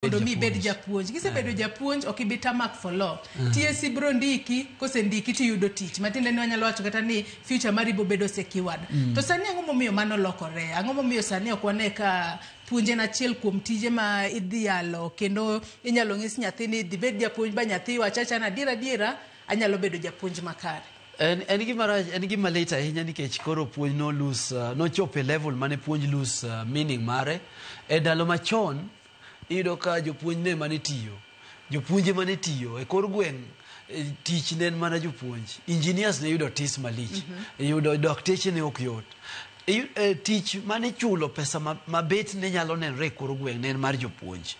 mondo mi bed japuonj. Kise bedo japuonj ok ibi tamak for law. TSC bro ndiki kose ndiki tiyudo tich. Matinde ni wanyalo wacho kata ni future mari bo bedo secured. To sani ang'o momiyo mano lokore? Ang'o momiyo sani ok wane ka puonje na chiel kuom tije ma idhialo kendo inyalo ng'is nyathi ni dhi bed japuonj ba nyathi wachacha na diera anyalo bedo japuonj makare. En gima late ahinya nikech koro puonj no lose no chope level mane puonj lose meaning mare. E dalo machon iyudo ka jopuonj ne mane tiyo. Jopuonje mane tiyo e kor gweng' tich ne mana jopuonj. Engineers ne yudo tis malich. Yudo dakteche ne ok yot. Tich mane chulo pesa mabet ne nyalo nenre e kor gweng' ne mar jopuonj.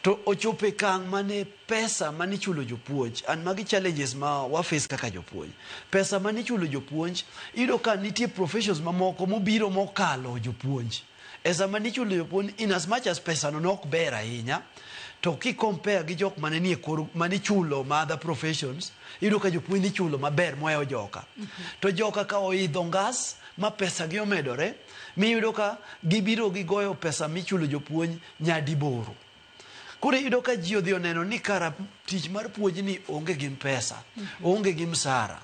To ochope kang' mane pesa mane chulo jopuonj and magi challenges ma waface kaka jopuonj. Pesa mane chulo jopuonj iyudo ka nitie professions mamoko mobiro mokalo jopuonj. Esa mane chulo jopuonj in as much as pesa no nok ber ahinya to ki compare gi jok mane nie kor mane chulo ma other professions iyudo ka jopuonj ni chulo maber moyo joka. To joka ka oidho ngas ma pesa gi omedore miyudo ka gibiro gigoyo pesa michulo jopuonj nyadiboro. Koro iyudo ka ji odhi oneno ni kara tich mar puonj ni onge gi pesa, onge gi msara.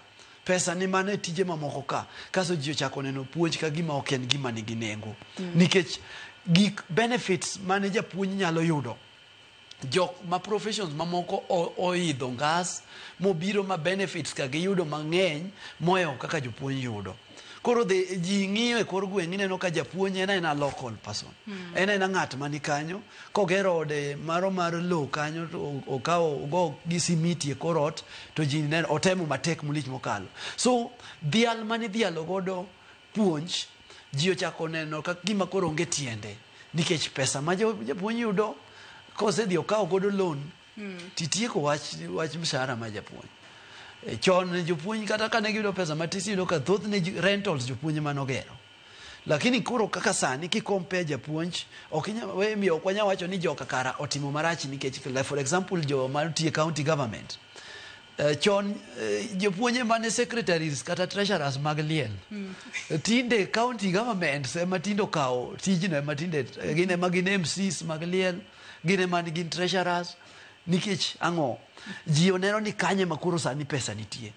Pesa ni mane tije mamoko ka. Kaso ji ochako neno puonj ka gima ok en gima nigi nengo. Nikech gik benefits mane japuonj nyalo yudo. Jok ma professions mamoko oidho ngas mobiro ma benefits ka giyudo mang'eny moyo kaka jopuonj yudo. Koro ji ng'iyo e kor gweng' ineno ka japuonj en a local person. En a ng'at mani kanyo kogero ode maro mar low kanyo to okawo go gi simiti e kor ot to ji neno otemo matek mulich mokalo. So dhial mani dhialo godo puonj ji ochako neno ka gima koro onge tiende nikech pesa ma japuonj yudo kosedhi okawo godo loan titieko wach mshahara ma japuonj. Chon jopuonj kata kane giyudo pesa matis iyudo ka thoth ne rentals jopuonj manogero. Lakini koro kaka sani ki compare japuonj ok wanya wacho ni joka kara otimo marach nikech for example jo mantie county government. Chon jopuonje mane secretaries kata treasurers mag liel. Tinde county government ema tindo kawo tijno ema tinde gine magine MCs mag liel gine man gin treasurers nikech ang'o ji oneno ni kanye makuro sani pesa nitie.